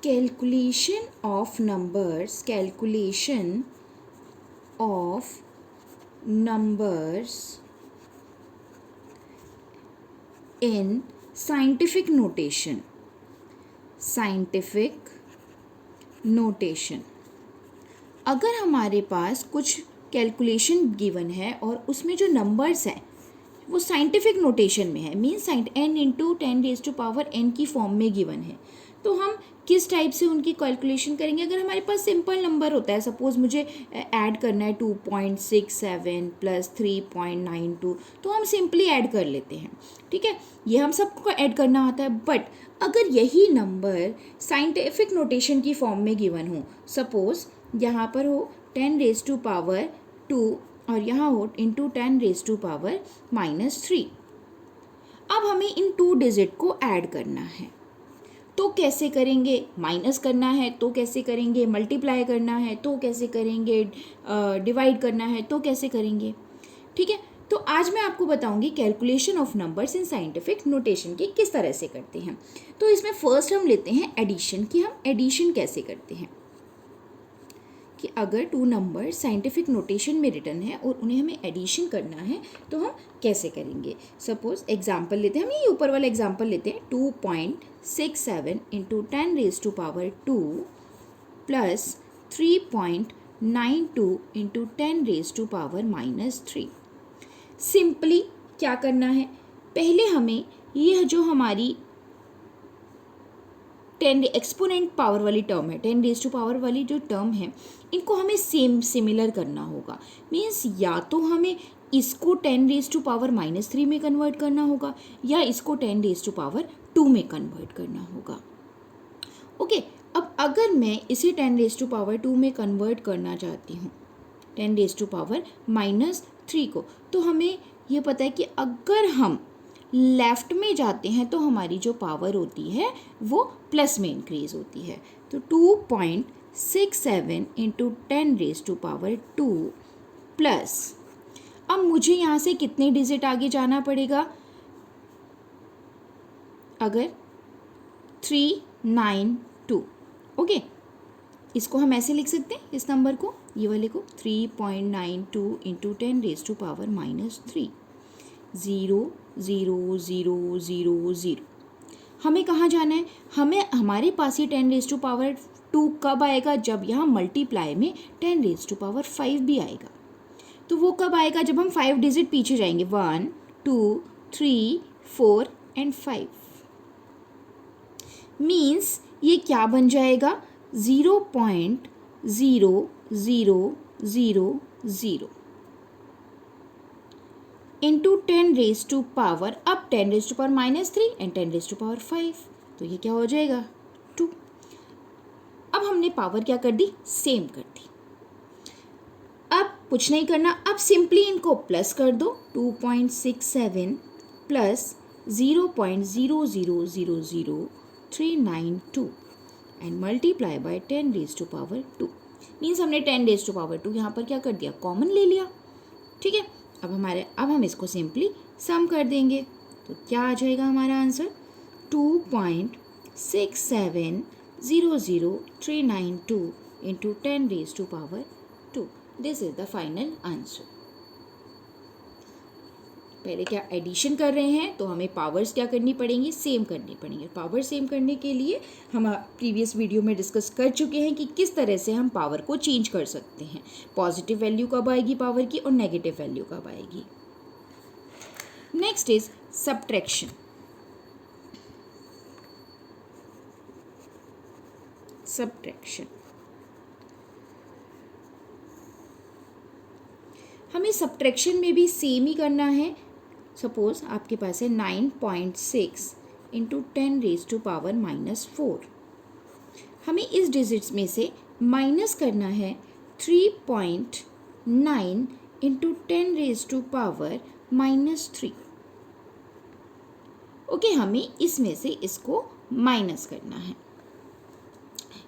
calculation of numbers in scientific notation. अगर हमारे पास कुछ कैलकुलेशन गिवन है और उसमें जो नंबर्स हैं वो साइंटिफिक नोटेशन में है, मीन्स n इंटू 10⁻n की फॉर्म में गिवन है, तो हम किस टाइप से उनकी कैलकुलेशन करेंगे. अगर हमारे पास सिंपल नंबर होता है, सपोज मुझे ऐड करना है 2.67 प्लस 3.92, तो हम सिंपली ऐड कर लेते हैं. ठीक है, ये हम सबको ऐड करना आता है. बट अगर यही नंबर साइंटिफिक नोटेशन की फॉर्म में गिवन हो, सपोज यहाँ पर हो 10⁻2 और यहाँ हो इंटू 10⁻⁻3. अब हमें इन 2 डिजिट को ऐड करना है, तो कैसे करेंगे. माइनस करना है तो कैसे करेंगे, मल्टीप्लाई करना है तो कैसे करेंगे, डिवाइड करना है तो कैसे करेंगे. ठीक है, तो आज मैं आपको बताऊंगी calculation of numbers in scientific notation की किस तरह से करते हैं. तो इसमें फर्स्ट हम लेते हैं एडिशन, कि हम एडिशन कैसे करते हैं. कि अगर 2 नंबर साइंटिफिक नोटेशन में रिटर्न है और उन्हें हमें एडिशन करना है तो हम कैसे करेंगे. सपोज एग्जांपल लेते हैं, हम ये ऊपर वाला एग्जांपल लेते हैं. 2.67 इंटू 10⁻² प्लस 3.92 इंटू 10⁻⁻3. सिंपली क्या करना है, पहले हमें यह जो हमारी 10 एक्सपोनेंट पावर वाली टर्म है, 10⁻² वाली जो टर्म है, इनको हमें सिमिलर करना होगा. मीन्स या तो हमें इसको 10⁻⁻³ में कन्वर्ट करना होगा या इसको 10⁻² में कन्वर्ट करना होगा. ओके, अब अगर मैं इसे 10⁻² में कन्वर्ट करना चाहती हूँ 10⁻³ को, तो हमें ये पता है कि अगर हम लेफ्ट में जाते हैं तो हमारी जो पावर होती है वो प्लस में इंक्रीज होती है. तो 2.67 इंटू 10⁻² प्लस, अब मुझे यहाँ से कितने डिजिट आगे जाना पड़ेगा. अगर 392, ओके, इसको हम ऐसे लिख सकते हैं, इस नंबर को, ये वाले को 3.92 इंटू 10⁻⁻3. 0 0 0 0 0. हमें कहाँ जाना है, हमें हमारे पास ये 10⁻² कब आएगा, जब यहाँ मल्टीप्लाई में 10⁻5 भी आएगा. तो वो कब आएगा, जब हम 5 डिजिट पीछे जाएंगे. 1 2 3 4 एंड 5. मीन्स ये क्या बन जाएगा, 0.0000 इंटू 10⁻⁻, अब 10⁻⁻³ एंड 10⁻⁵. तो ये क्या हो जाएगा, 2. अब हमने पावर क्या कर दी, सेम कर दी. अब कुछ नहीं करना, अब सिंपली इनको प्लस कर दो. 2.67 plus 0.0000392 and multiply by 10⁻². Means हमने 10⁻² यहाँ पर क्या कर दिया, कॉमन ले लिया. ठीक है, अब हम इसको सिंपली सम कर देंगे. तो क्या आ जाएगा हमारा answer, 2.6700392 into 10⁻². This is the final answer. पहले क्या एडिशन कर रहे हैं तो हमें पावर्स क्या करनी पड़ेंगी, सेम करनी पड़ेंगी. पावर सेम करने के लिए हम प्रीवियस वीडियो में डिस्कस कर चुके हैं कि किस तरह से हम पावर को चेंज कर सकते हैं. पॉजिटिव वैल्यू कब आएगी पावर की और नेगेटिव वैल्यू कब आएगी. Next is subtraction. हमें सब्ट्रैक्शन में भी सेम ही करना है. सपोज आपके पास है 9.6 इंटू 10⁻⁻4. हमें इस डिजिट्स में से माइनस करना है 3.9 इंटू 10⁻⁻3. ओके, हमें इसमें से इसको माइनस करना है.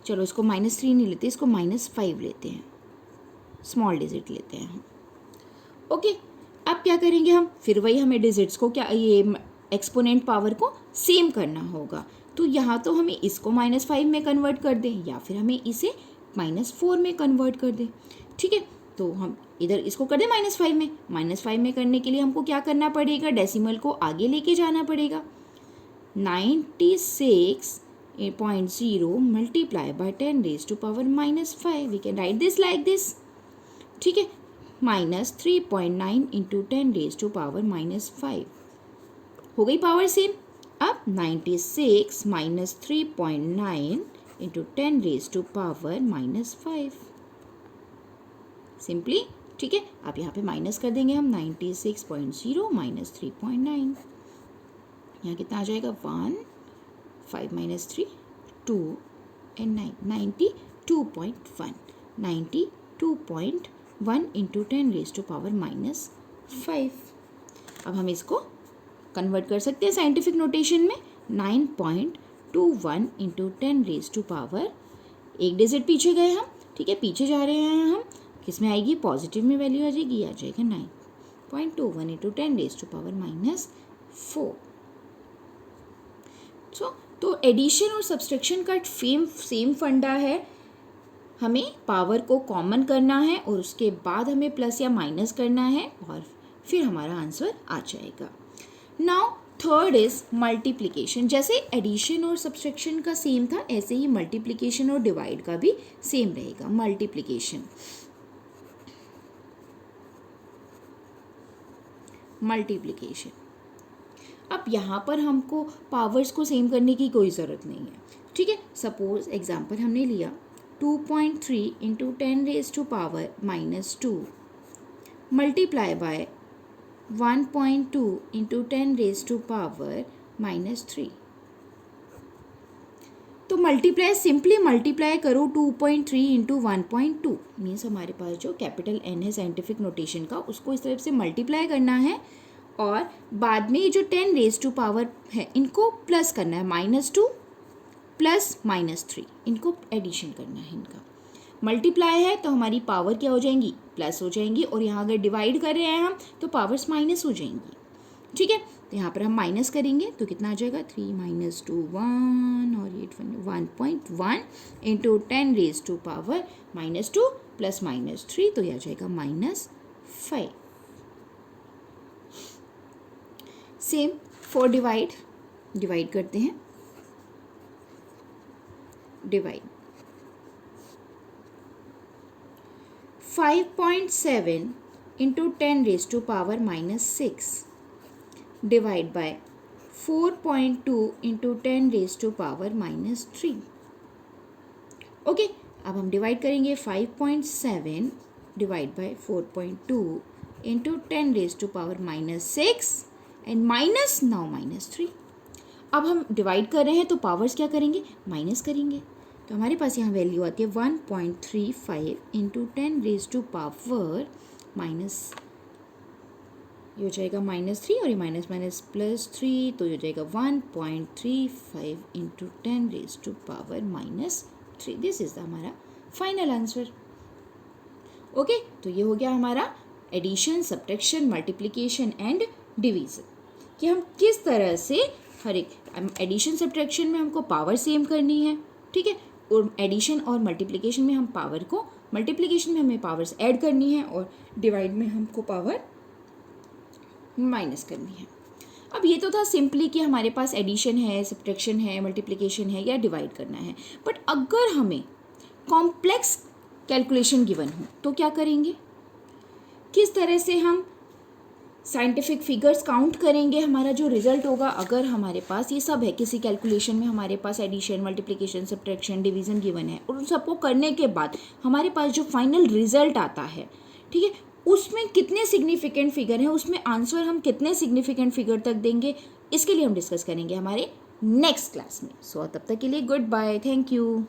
चलो इसको -3 नहीं लेते, इसको -5 लेते हैं, स्मॉल डिजिट लेते हैं हम. ओके, अब क्या करेंगे हम, फिर वही हमें डिजिट्स को क्या, ये एक्सपोनेंट पावर को सेम करना होगा. तो यहाँ तो हमें इसको -5 में कन्वर्ट कर दें या फिर हमें इसे -4 में कन्वर्ट कर दें, ठीक है। तो हम इधर इसको कर दें -5 में। -5 में करने के लिए हमको क्या करना पड़ेगा, डेसिमल को आगे लेके जाना पड़ेगा। 96.0 multiply by 10⁻⁻5, we can write this like this, ठीक है। -3.9 इंटू 10⁻⁻5 हो गई पावर सेम। अब 96 - 3.9 इंटू 10⁻⁻5 सिंपली, ठीक है। अब यहाँ पे माइनस कर देंगे हम 96.0 - 3.9, यहाँ कितना आ जाएगा 1, 5 - 3 2 and 9, 92.1, 92.1 इंटू 10⁻⁻5। अब हम इसको कन्वर्ट कर सकते हैं साइंटिफिक नोटेशन में। 9.21 इंटू 10⁻, एक डिजिट पीछे गए हम, ठीक है, पीछे जा रहे हैं हम, किस में आएगी, पॉजिटिव में वैल्यू आ जाएगी, आ जाएगा 9.21 इंटू 10⁻⁻4। तो एडिशन और सब्सट्रैक्शन का सेम फंडा है, हमें पावर को कॉमन करना है और उसके बाद हमें प्लस या माइनस करना है और फिर हमारा आंसर आ जाएगा। Now third is multiplication. जैसे एडिशन और सब्सट्रैक्शन का सेम था, ऐसे ही मल्टीप्लिकेशन और डिवाइड का भी सेम रहेगा। मल्टीप्लिकेशन अब यहाँ पर हमको पावर्स को सेम करने की कोई ज़रूरत नहीं है, ठीक है। सपोज एग्जांपल हमने लिया 2.3 इंटू 10⁻⁻2 मल्टीप्लाई बाय 1.2 इंटू 10⁻⁻3। तो मल्टीप्लाई, सिंपली मल्टीप्लाई करो 2.3 इंटू 1.2, मीन्स हमारे पास जो कैपिटल N है साइंटिफिक नोटेशन का, उसको इस तरफ से मल्टीप्लाई करना है और बाद में जो 10⁻⁻ है इनको प्लस करना है, -2 प्लस -3, इनको एडिशन करना है। इनका मल्टीप्लाई है तो हमारी पावर क्या हो जाएंगी, प्लस हो जाएंगी, और यहाँ अगर डिवाइड कर रहे हैं हम तो पावर्स माइनस हो जाएंगी, ठीक है। तो यहाँ पर हम माइनस करेंगे तो कितना आ जाएगा, 3 - 2 1 और ये 1.1 इंटू 10⁻⁻2 प्लस -3, तो यह आ जाएगा -5। सेम फॉर डिवाइड करते हैं, divide 5.7 into 10⁻⁻6 divide by 4.2 into 10⁻⁻3। Okay, अब हम डिवाइड करेंगे 5.7 divide by 4.2 into 10⁻⁻6 and minus now -3। अब हम डिवाइड कर रहे हैं तो पावर्स क्या करेंगे, माइनस करेंगे, तो हमारे पास यहाँ वैल्यू आती है 1.35 इंटू 10⁻⁻, ये हो जाएगा -3 और ये +3, तो ये हो जाएगा 1.35 इंटू 10⁻⁻3। दिस इज हमारा फाइनल आंसर। ओके, तो ये हो गया हमारा addition, subtraction, multiplication and division, कि हम किस तरह से हर एक एडिशन सब्ट्रैक्शन में हमको पावर सेम करनी है, ठीक है, और एडिशन और मल्टीप्लिकेशन में हम पावर को, मल्टीप्लिकेशन में हमें पावर्स ऐड करनी है और डिवाइड में हमको पावर माइनस करनी है। अब ये तो था सिंपली कि हमारे पास एडिशन है, सब्ट्रैक्शन है, मल्टीप्लिकेशन है या डिवाइड करना है, बट अगर हमें कॉम्प्लेक्स कैलकुलेशन गिवन हो तो क्या करेंगे, किस तरह से हम साइंटिफिक फिगर्स काउंट करेंगे, हमारा जो रिजल्ट होगा, अगर हमारे पास ये सब है, किसी कैलकुलेशन में हमारे पास addition, multiplication, subtraction, division given है, और उन सबको करने के बाद हमारे पास जो फाइनल रिजल्ट आता है, ठीक है, उसमें कितने सिग्निफिकेंट फिगर हैं, उसमें आंसर हम कितने सिग्निफिकेंट फिगर तक देंगे, इसके लिए हम डिस्कस करेंगे हमारे नेक्स्ट क्लास में। सो तब तक के लिए गुड बाय, थैंक यू।